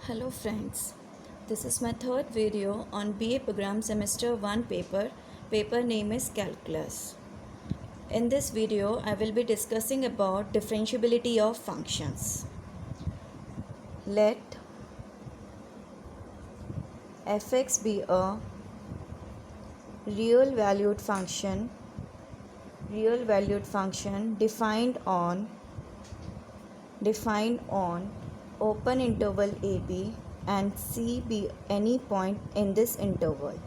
Hello friends, this is my third video on BA program semester 1 paper name is Calculus. In this video I will be discussing about differentiability of functions. Let fx be a real valued function defined on open interval AB and C be any point in this interval.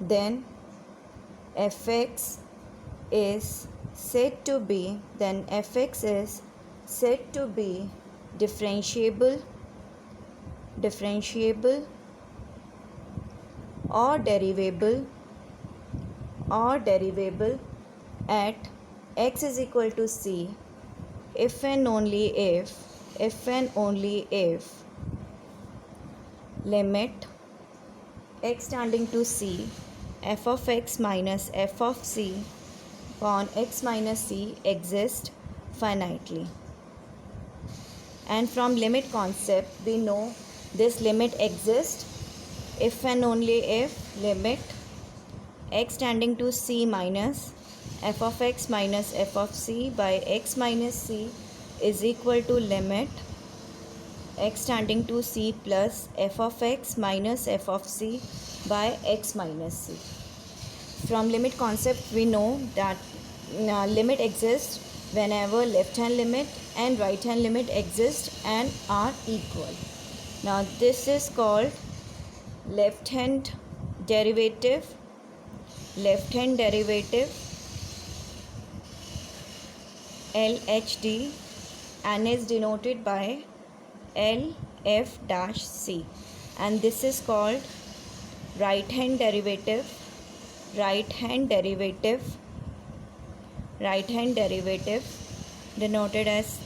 Then fx is said to be differentiable or derivable at x is equal to c if and only if limit x tending to c f of x minus f of c upon x minus c exists finitely. And from limit concept we know this limit exists if and only if limit x tending to c minus f of x minus f of c by x minus c is equal to limit x tending to c plus f of x minus f of c by x minus c. From limit concept we know that limit exists whenever left hand limit and right hand limit exist and are equal. Now this is called left hand derivative LHD and is denoted by LF dash C, and this is called right hand derivative denoted as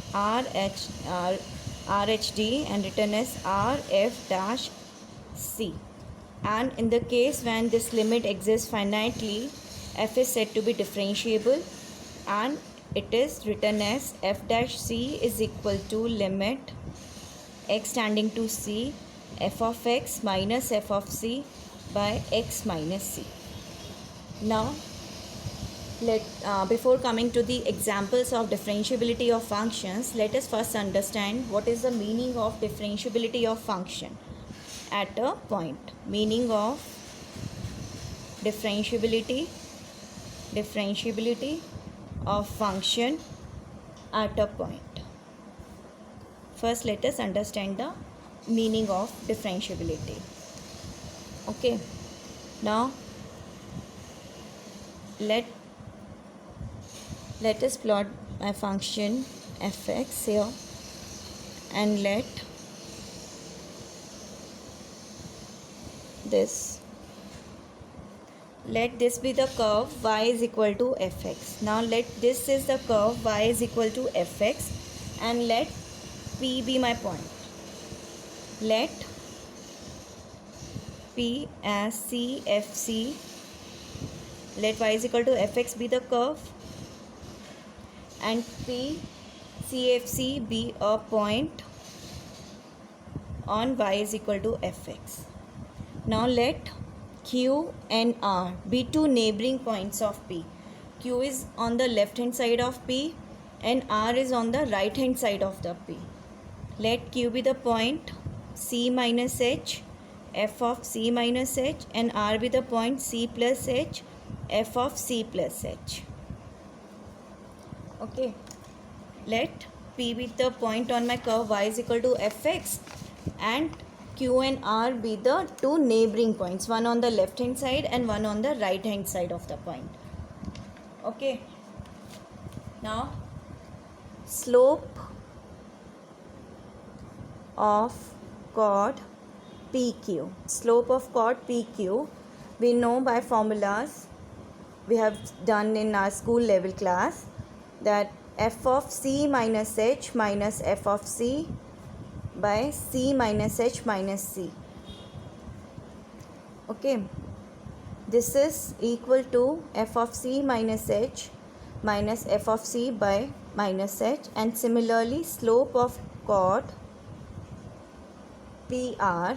RHD and written as RF dash C. And in the case when this limit exists finitely, f is said to be differentiable and it is written as f dash c is equal to limit x tending to c f of x minus f of c by x minus c. Now before coming to the examples of differentiability of functions, let us first understand what is the meaning of differentiability of function at a point. Meaning of differentiability of function at a point. First let us understand the meaning of differentiability. Okay, now let us plot my function fx here and let this be the curve y is equal to fx. Now let this is the curve y is equal to fx and let p be my point. Let p as cfc, let y is equal to fx be the curve and p cfc be a point on y is equal to fx. Now let Q and R be two neighboring points of P. Q is on the left hand side of P and R is on the right hand side of the P. Let Q be the point C minus H, F of C minus H, and R be the point C plus H, F of C plus H. Okay. Let P be the point on my curve y is equal to fx and Q and R be the two neighboring points, one on the left hand side and one on the right hand side of the point. Okay. Now slope of chord PQ. Slope of chord PQ we know by formulas we have done in our school level class, that f of c minus h minus f of c by c minus h minus c. Okay, this is equal to f of c minus h minus f of c by minus h, and similarly slope of chord PR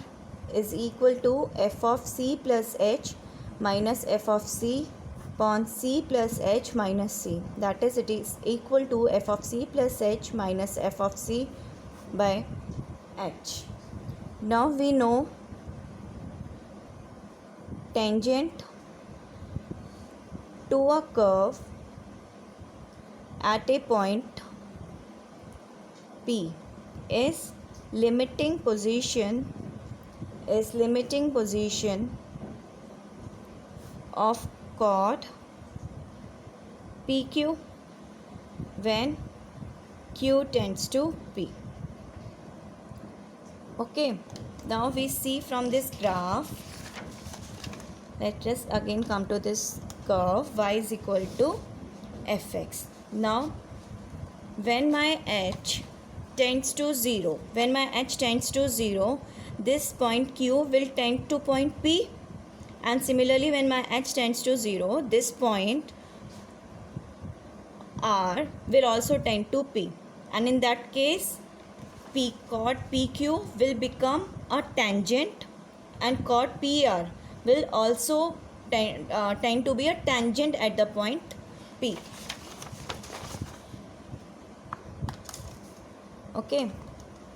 is equal to f of c plus h minus f of c upon c plus h minus c. That is, it is equal to f of c plus h minus f of c by h. Now we know tangent to a curve at a point P is limiting position of chord PQ when Q tends to P. Okay, now we see from this graph, let us again come to this curve y is equal to fx. Now when my h tends to 0, this point Q will tend to point P, and similarly when my h tends to 0, this point R will also tend to P, and in that case chord PQ will become a tangent and chord PR will also tend to be a tangent at the point P. Okay,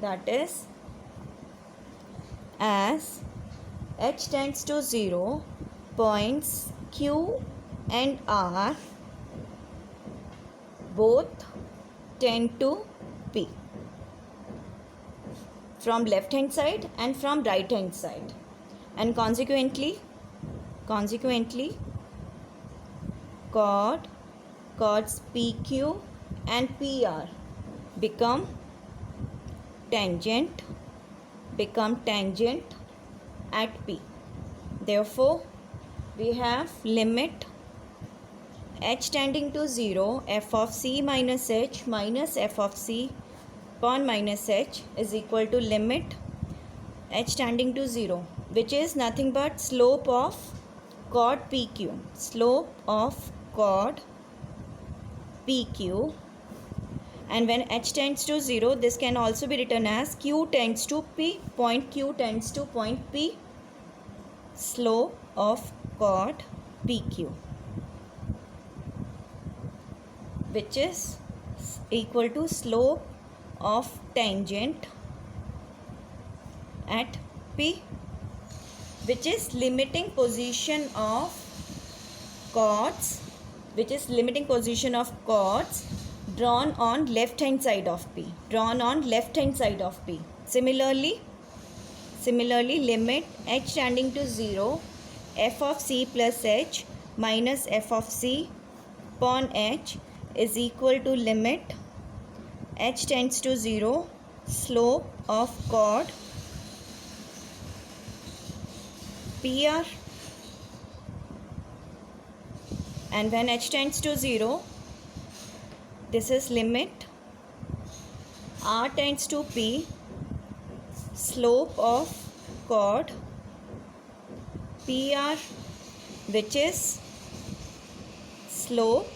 that is, as h tends to 0, points Q and R both tend to P from left hand side and from right hand side, and consequently chords PQ and PR become tangent at P. Therefore we have limit h tending to 0 f of c minus h minus f of c upon minus h is equal to limit h tending to 0, which is nothing but slope of chord PQ. And when h tends to 0, this can also be written as Q tends to P, point Q tends to point P, slope of chord PQ, which is equal to slope of tangent at P, which is limiting position of chords, drawn on left hand side of P. Similarly, limit h tending to 0 f of c plus h minus f of c upon h is equal to limit h tends to 0 slope of chord PR, and when h tends to 0, this is limit R tends to P, slope of chord PR, which is slope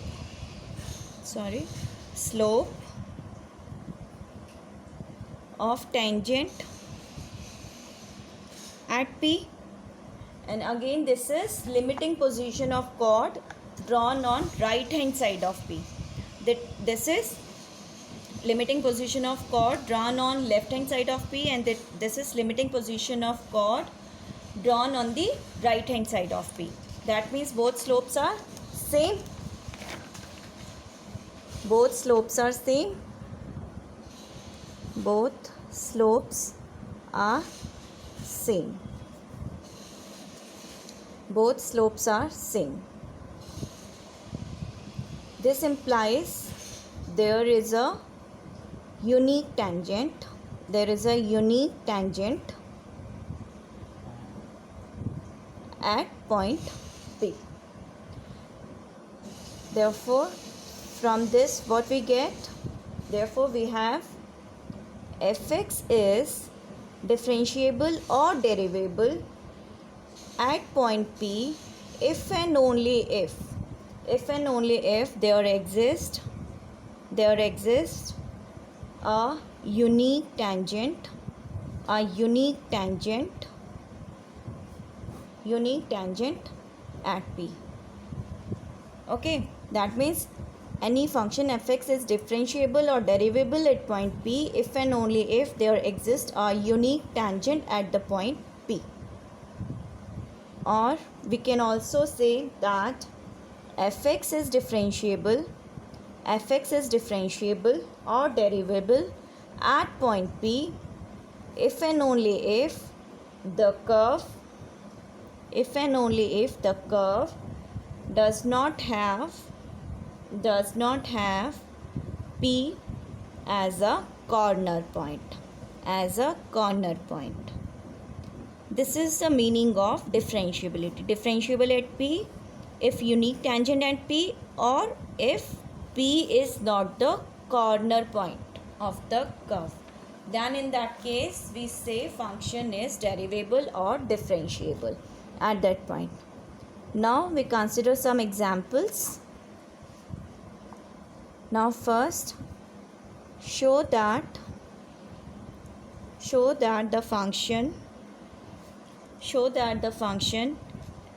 of tangent at P, and again this is limiting position of chord drawn on right hand side of P. This is limiting position of chord drawn on left hand side of P, and this is limiting position of chord drawn on the right hand side of P. That means both slopes are same. Both slopes are same. This implies there is a unique tangent. At point P. Therefore, from this what we get? Therefore, we have fx is differentiable or derivable at point P if and only if there exists a unique tangent a unique tangent at P. Okay, that means any function fx is differentiable or derivable at point P if and only if there exists a unique tangent at the point P. Or we can also say that fx is differentiable or derivable at point P if and only if the curve does not have P as a corner point. This is the meaning of differentiability. Differentiable at P if unique tangent at P, or if P is not the corner point of the curve. Then in that case we say function is derivable or differentiable at that point. Now we consider some examples. Now first, show that the function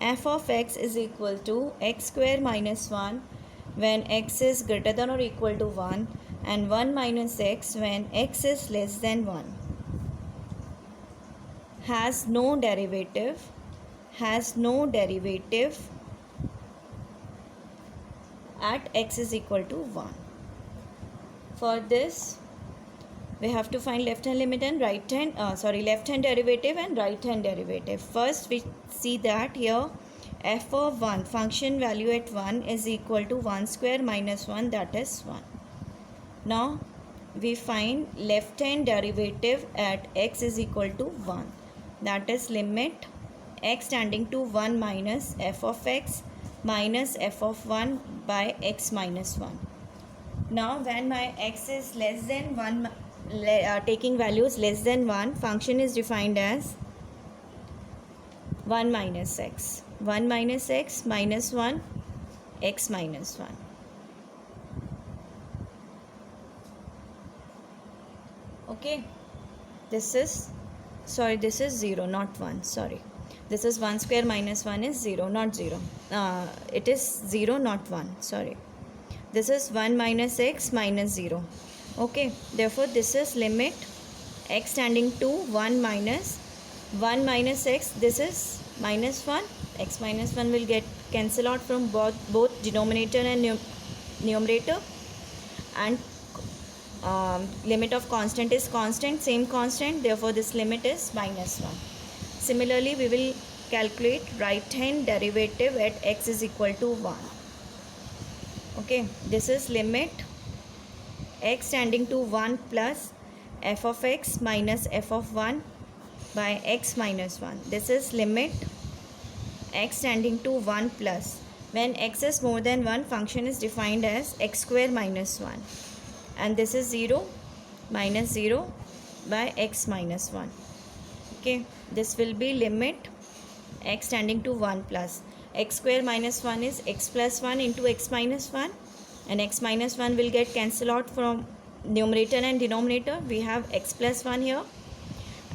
f of x is equal to x square minus 1 when x is greater than or equal to 1, and 1 minus x when x is less than 1. Has no derivative at x is equal to 1. For this we have to find left hand limit and left hand derivative and right hand derivative. First we see that here f of 1, function value at 1, is equal to 1 square minus 1, that is 1. Now we find left hand derivative at x is equal to 1, that is limit x tending to 1 minus f of x minus f of 1 by x minus 1. Now when my x is less than 1, taking values less than 1, function is defined as 1 minus x minus 1 x minus 1. Okay, this is 0, not 1, sorry. This is 1 square minus 1 is 0, not 0. It is 0, not 1, sorry. This is 1 minus x minus 0. Okay, therefore this is limit x tending to 1 minus x. This is minus 1. X minus 1 will get cancel out from both denominator and numerator, and limit of constant is constant, same constant, therefore this limit is minus 1. Similarly, we will calculate right hand derivative at x is equal to 1. Okay, this is limit x tending to 1 plus f of x minus f of 1 by x minus 1. This is limit x tending to 1 plus, when x is more than 1, function is defined as x square minus 1, and this is 0 minus 0 by x minus 1. Okay, this will be limit x tending to 1 plus x square minus 1 is x plus 1 into x minus 1, and x minus 1 will get cancelled out from numerator and denominator. We have x plus 1 here,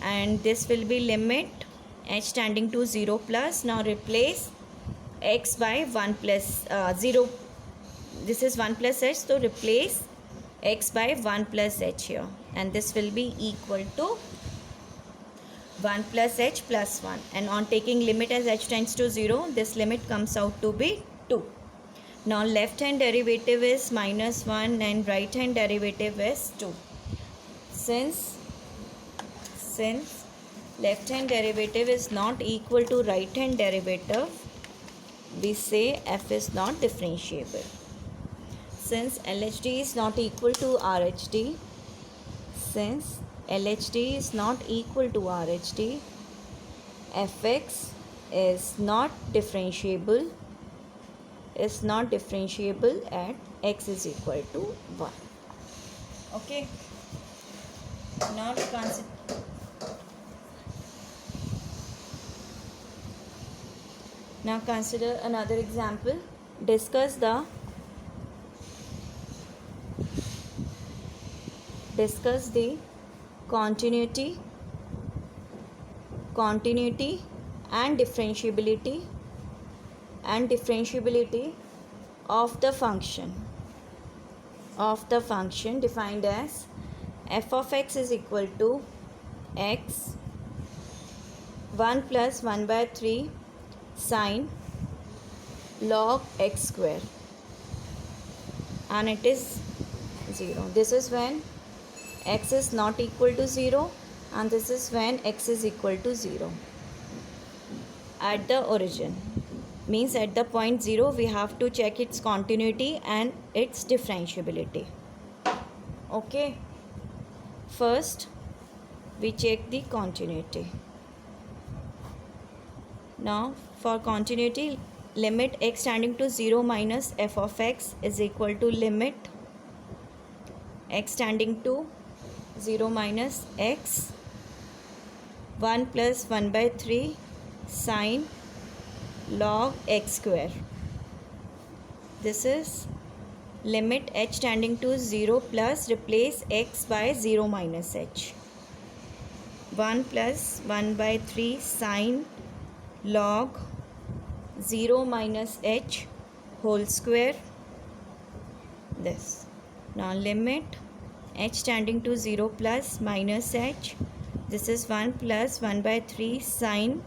and this will be limit h tending to 0 plus. Now replace x by 1 plus 0. This is 1 plus h, so replace x by 1 plus h here, and this will be equal to 1 plus h plus 1, and on taking limit as h tends to 0, this limit comes out to be 2. Now left hand derivative is minus 1 and right hand derivative is 2. Since left hand derivative is not equal to right hand derivative, we say f is not differentiable. Since LHD is not equal to RHD, fx is not differentiable at x is equal to 1. Okay, now consider another example. Discuss the continuity continuity and differentiability of the function defined as f of x is equal to x 1 plus 1 by 3 sine log x square, and it is 0. This is when x is not equal to 0, and this is when x is equal to 0 at the origin. Means at the point 0 we have to check its continuity and its differentiability. Okay, first we check the continuity. Now for continuity, limit x tending to 0 minus f of x is equal to limit x tending to 0 minus x 1 plus 1 by 3 sine log x square. This is limit h tending to 0 plus replace x by 0 minus h. 1 plus 1 by 3 sine log 0 minus h whole square. This. Now limit h tending to 0 plus minus h. This is 1 plus 1 by 3 sine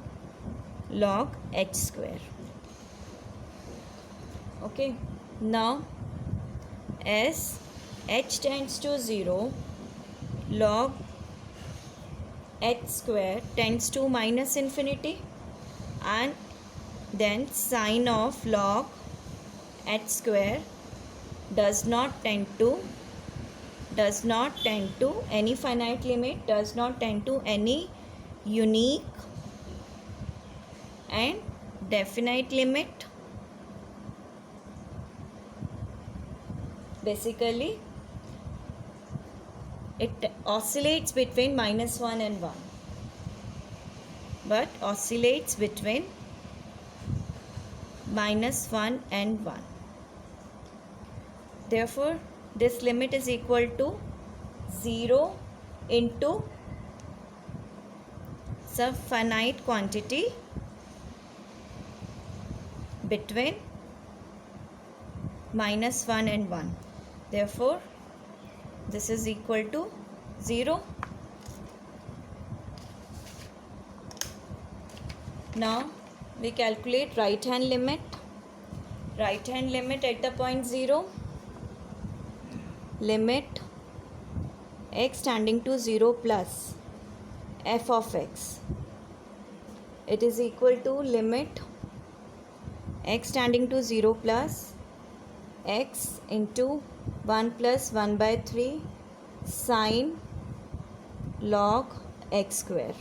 log h square. Okay, now as h tends to 0, log h square tends to minus infinity, and then sine of log h square does not tend to any finite limit, does not tend to any unique and definite limit. Basically it oscillates between minus 1 and 1, but oscillates between minus 1 and 1. Therefore this limit is equal to 0 into some finite quantity between minus 1 and 1. Therefore this is equal to 0. Now we calculate right hand limit. Right hand limit at the point 0. Limit x tending to 0 plus f of x. It is equal to limit x tending to 0 plus x into 1 plus 1 by 3 sine log x square,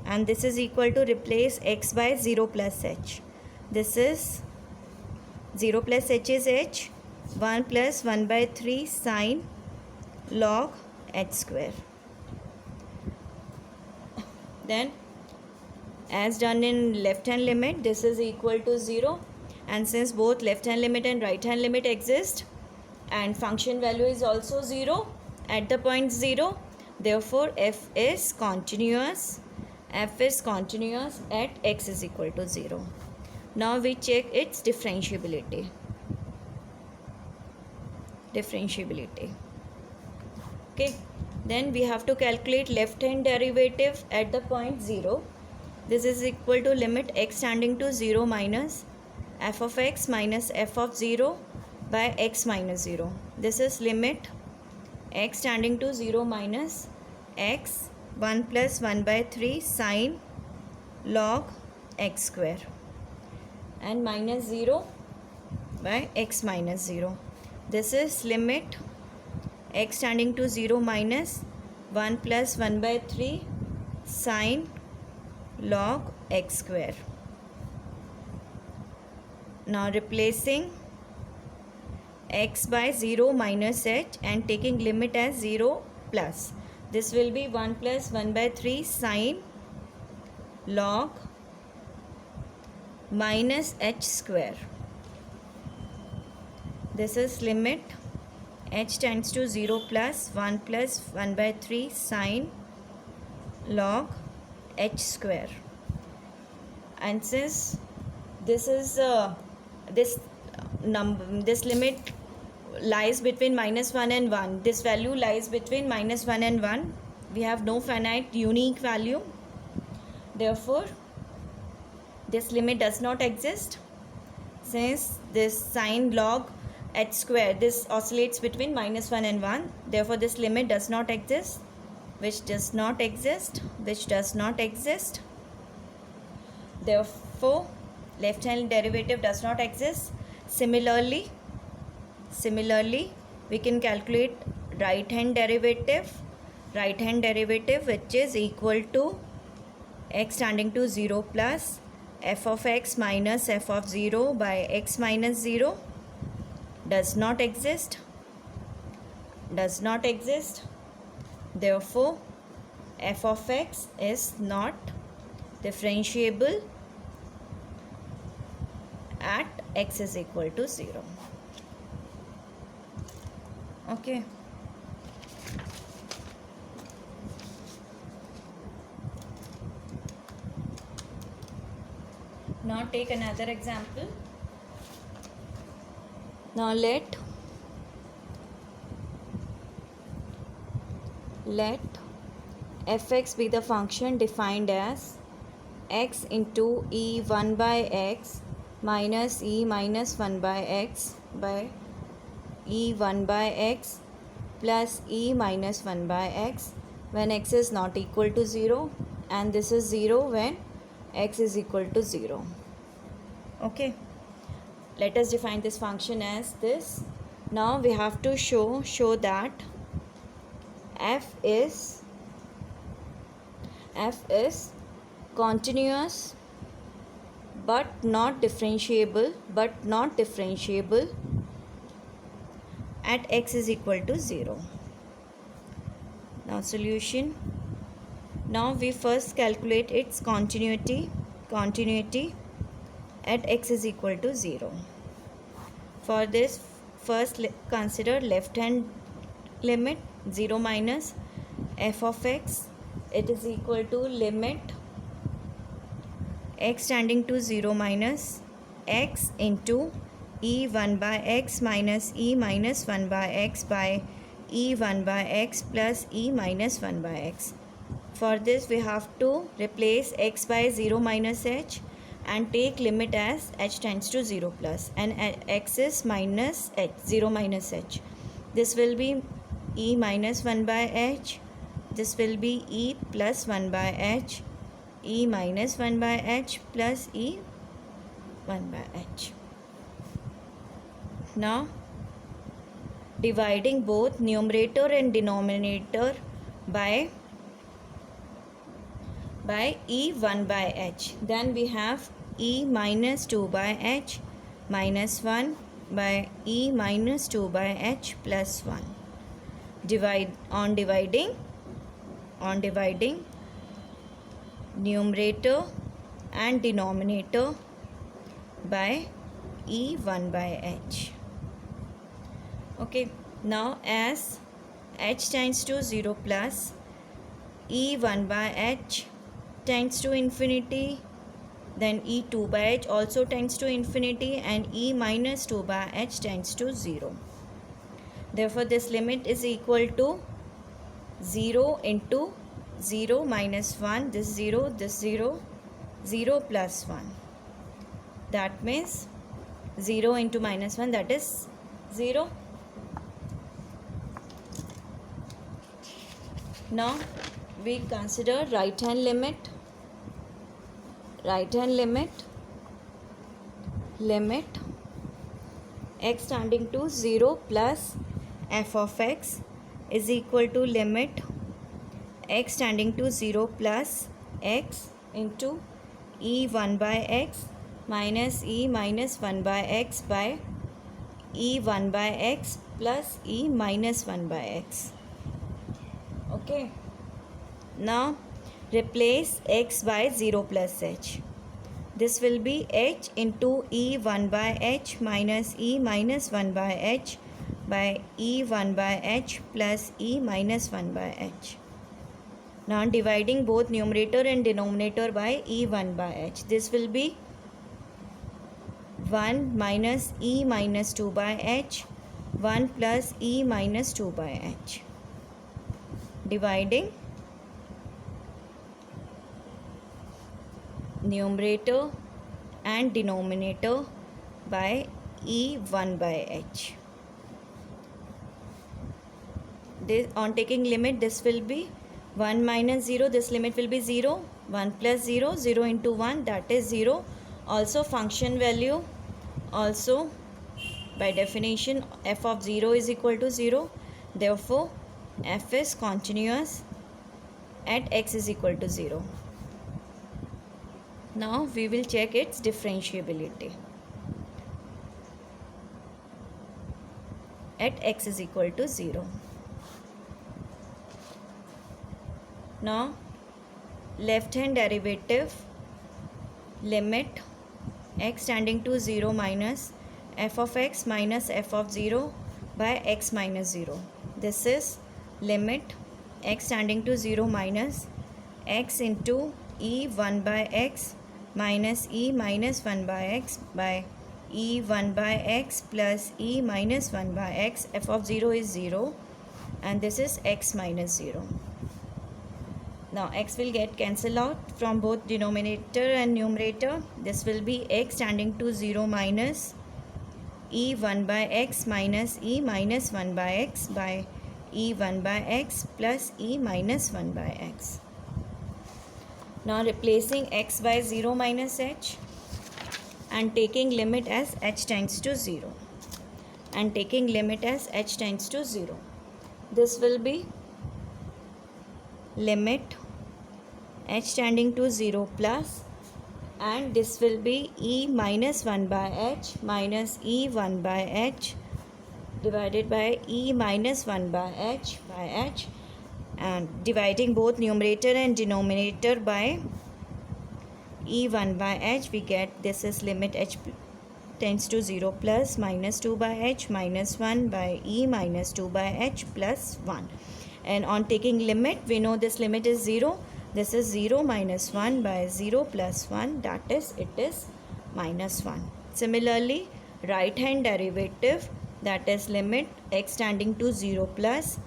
and this is equal to replace x by 0 plus h. This is 0 plus h is h, 1 plus 1 by 3 sine log h square. Then as done in left hand limit, this is equal to 0, and since both left hand limit and right hand limit exist and function value is also 0 at the point 0, therefore f is continuous at x is equal to 0. Now we check its differentiability. Okay, then we have to calculate left hand derivative at the point 0. This is equal to limit x tending to 0 minus f of x minus f of 0 by x minus 0. This is limit x tending to 0 minus x 1 plus 1 by 3 sine log x square, and minus 0 by x minus 0. This is limit x tending to 0 minus 1 plus 1 by 3 sine log x square. Now replacing x by 0 minus h and taking limit as 0 plus. This will be 1 plus 1 by 3 sine log minus h square. This is limit h tends to 0 plus 1 plus 1 by 3 sine log h square. And since this is this limit lies between -1 and 1, this value lies between -1 and 1, we have no finite unique value, therefore this limit does not exist. Since this sine log h square, this oscillates between -1 and 1, therefore this limit does not exist, which does not exist, which does not exist. Therefore left hand derivative does not exist. Similarly we can calculate right hand derivative, which is equal to x tending to 0 plus f of x minus f of 0 by x minus 0. Does not exist. Therefore f of x is not differentiable at x is equal to 0. Okay. Now take another example. Now let fx be the function defined as x into e1 by x minus e minus 1 by x by e1 by x plus e minus 1 by x when x is not equal to 0, and this is 0 when x is equal to 0. Okay, let us define this function as this. Now we have to show that f is continuous but not differentiable at x is equal to 0. Now solution. Now we first calculate its continuity at x is equal to 0. For this, first consider left hand limit 0 minus f of x. It is equal to limit x tending to 0 minus x into e1 by x minus e minus 1 by x by e1 by x plus e minus 1 by x. For this we have to replace x by 0 minus h and take limit as h tends to 0 plus, and x is minus h, 0 minus h. This will be e minus 1 by h, this will be e plus 1 by h, e minus 1 by h plus e 1 by h. Now dividing both numerator and denominator by e1 by h, then we have e minus 2 by h minus 1 by e minus 2 by h plus 1. Dividing numerator and denominator by e1 by h. Okay, now as h tends to 0 plus, e1 by h tends to infinity, then e2 by h also tends to infinity, and e minus 2 by h tends to 0. Therefore this limit is equal to 0 into 0 minus 1, this 0, 0 plus 1. That means 0 into minus 1, that is 0. Now we consider right hand limit x tending to 0 plus f of x is equal to limit x tending to 0 plus x into e1 by x minus e minus 1 by x by e1 by x plus e minus 1 by x. Okay, now replace x by 0 plus h. This will be h into e1 by h minus e minus 1 by h by e1 by h plus e minus 1 by h. Now dividing both numerator and denominator by E1 by h. This will be 1 minus E minus 2 by h, 1 plus E minus 2 by h. Dividing numerator and denominator by E1 by h. This, on taking limit, this will be 1 minus 0, this limit will be 0, 1 plus 0, 0 into 1, that is 0. Also function value, also by definition f of 0 is equal to 0. Therefore, f is continuous at x is equal to 0. Now we will check its differentiability at x is equal to 0. Now left hand derivative, limit x tending to 0 minus f of x minus f of 0 by x minus 0. This is limit x tending to 0 minus x into e1 by x minus e minus 1 by x by e1 by x plus e minus 1 by x. F of 0 is 0 and this is x minus 0. Now x will get cancelled out from both denominator and numerator. This will be x tending to 0 minus e1 by x minus e minus 1 by x by e1 by x plus e minus 1 by x. Now replacing x by 0 minus h and taking limit as h tends to 0 and taking limit as h tends to 0. This will be limit h tending to 0 plus, and this will be e minus 1 by h minus e 1 by h divided by e minus 1 by h, and dividing both numerator and denominator by e1 by h, we get this is limit h tends to 0 plus minus 2 by h minus 1 by e minus 2 by h plus 1. And on taking limit, we know this limit is 0. This is 0 minus 1 by 0 plus 1, that is it is minus 1. Similarly, right hand derivative, that is limit x tending to 0 plus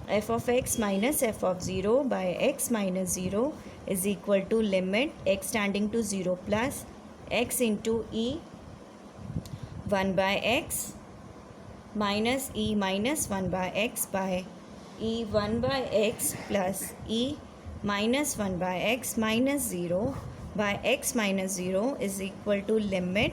f of x minus f of 0 by x minus 0 is equal to limit x tending to 0 plus x into e 1 by x minus e minus 1 by x by e 1 by x plus e minus 1 by x minus 0 by x minus 0 is equal to limit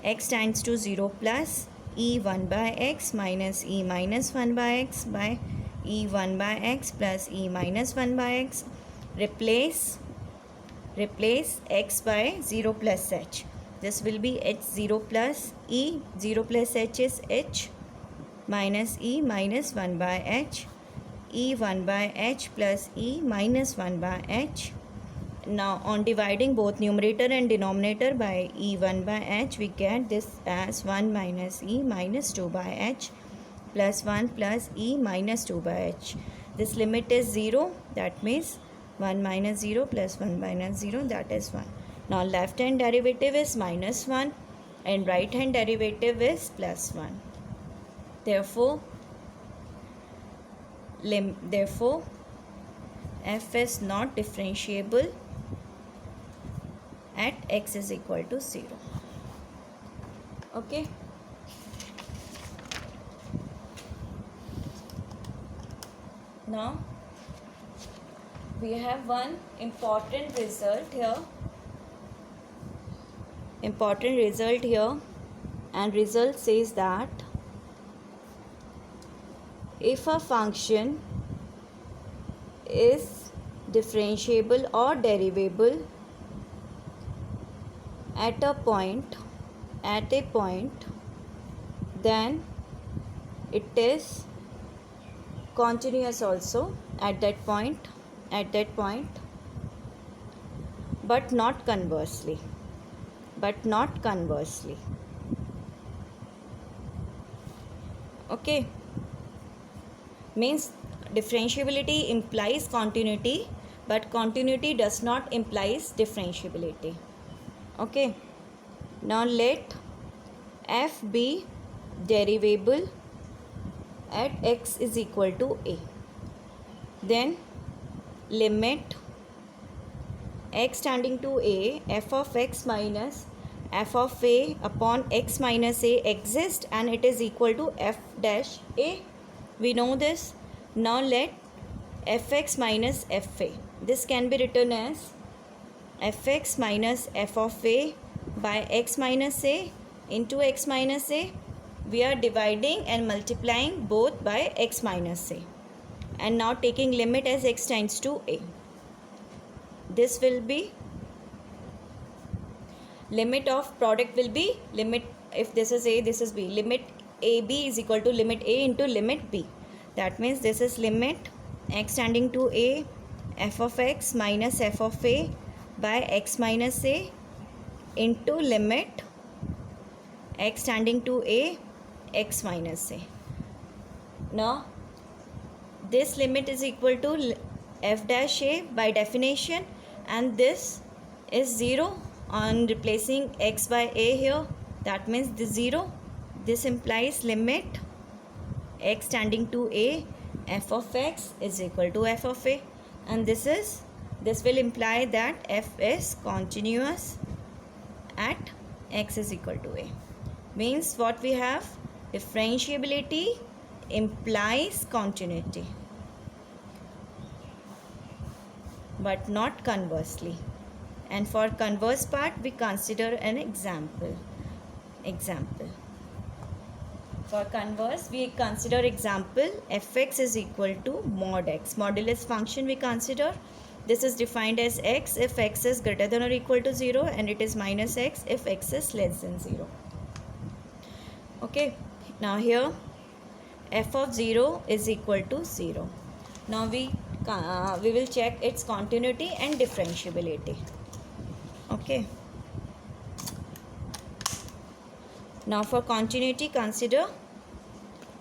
x tends to 0 plus e 1 by x minus e minus 1 by x by e 1 by x plus e minus 1 by x. Replace x by 0 plus h. This will be h 0 plus e 0 plus h is h minus e minus 1 by h e 1 by h plus e minus 1 by h. Now on dividing both numerator and denominator by e1 by h, we get this as 1 minus e minus 2 by h plus 1 plus e minus 2 by h. This limit is 0, that means 1 minus 0 plus 1 minus 0, that is 1. Now left hand derivative is minus 1 and right hand derivative is plus 1. Therefore f is not differentiable at x is equal to 0. Okay. Now we have one important result here. And result says that if a function is differentiable or derivable at a point, then it is continuous also at that point, but not conversely. Okay, means differentiability implies continuity, but continuity does not implies differentiability. Okay, now let f be derivable at x is equal to a. Then limit x tending to a, f of x minus f of a upon x minus a exists and it is equal to f dash a. We know this. Now let fx minus fa. This can be written as fx minus f of a by x minus a into x minus a. We are dividing and multiplying both by x minus a. And now taking limit as x tends to a. This will be limit of product will be limit, if this is a, this is b, limit ab is equal to limit a into limit b. That means this is limit x tending to a, f of x minus f of a by x minus a into limit x tending to a, x minus a. Now this limit is equal to f dash a by definition, and this is 0 on replacing x by a here. That means this 0. This implies limit x tending to a, f of x is equal to f of a, and this will imply that f is continuous at x is equal to a. Means what we have, differentiability implies continuity, but not conversely. And for converse part, we consider an example. For converse, we consider example fx is equal to mod x. Modulus function we consider. This is defined as x if x is greater than or equal to 0, and it is minus x if x is less than 0. Okay, now here f of 0 is equal to 0. Now we will check its continuity and differentiability. Okay. Now for continuity, consider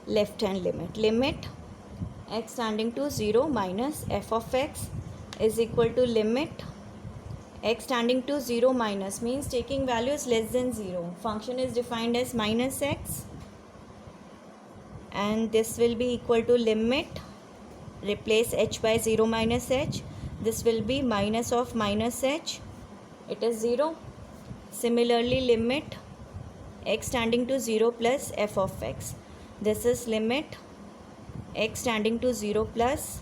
left hand limit. Limit x tending to 0 minus f of x is equal to limit x tending to 0 minus, means taking values less than 0. Function is defined as minus x, and this will be equal to limit, replace h by 0 minus h. This will be minus of minus h. It is 0. Similarly, limit x tending to 0 plus f of x. This is limit x tending to 0 plus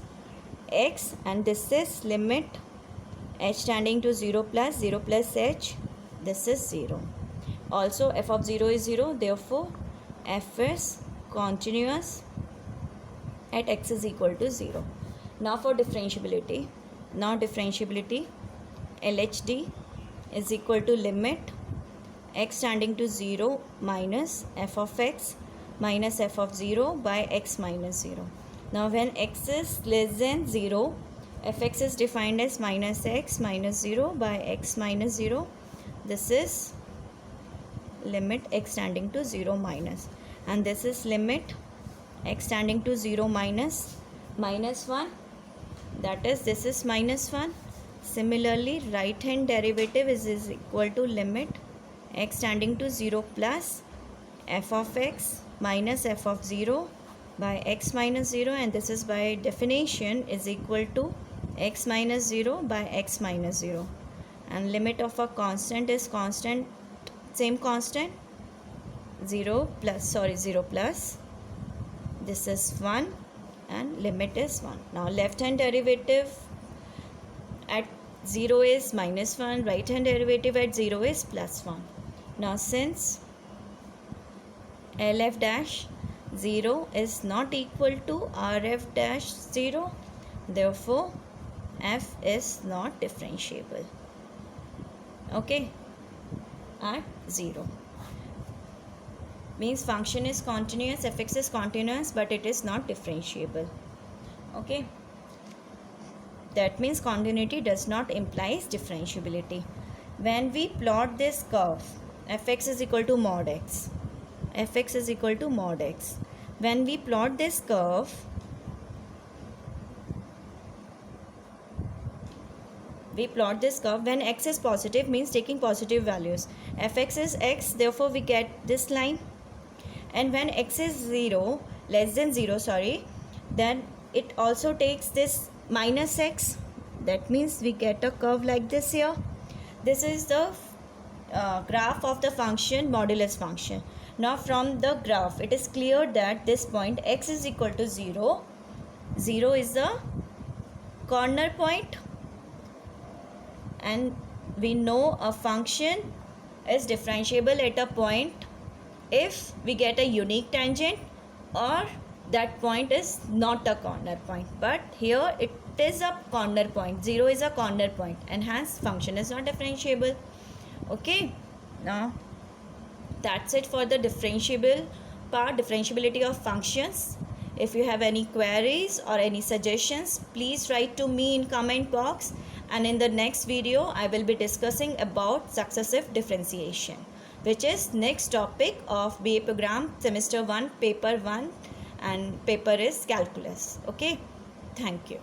x, and this is limit h tending to 0 plus h. This is 0. Also f of 0 is 0. Therefore, f is continuous at x is equal to 0. Now for differentiability. LHD is equal to limit x tending to 0 minus f of x minus f of 0 by x minus 0. Now when x is less than 0, fx is defined as minus x minus 0 by x minus 0. This is limit x tending to 0 minus, and this is limit x tending to 0 minus 1. That is, this is minus 1. Similarly, right hand derivative is equal to limit x tending to 0 plus f of x minus f of 0 by x minus 0, and this is by definition is equal to x minus 0 by x minus 0. And limit of a constant is constant, same constant, 0 plus. This is 1 and limit is 1. Now left hand derivative at 0 is minus 1, right hand derivative at 0 is plus 1. Now since LF dash 0 is not equal to RF dash 0, therefore f is not differentiable. Okay, at 0. Means function is continuous, fx is continuous, but it is not differentiable. Okay, that means continuity does not imply differentiability. When we plot this curve, fx is equal to mod x, when we plot this curve, we plot this curve when x is positive, means taking positive values. Fx is x, therefore we get this line. And when x is 0, less than 0, sorry, then it also takes this minus x. That means we get a curve like this here. This is the graph of the function modulus function. Now from the graph it is clear that this point x is equal to 0. 0 is the corner point, and we know a function is differentiable at a point if we get a unique tangent or that point is not a corner point. But here it is a corner point. 0 is a corner point and hence function is not differentiable. Okay, now that's it for the differentiable part, differentiability of functions. If you have any queries or any suggestions, please write to me in comment box, and in the next video I will be discussing about successive differentiation, which is next topic of BA program semester 1 paper 1, and paper is calculus. Okay, thank you.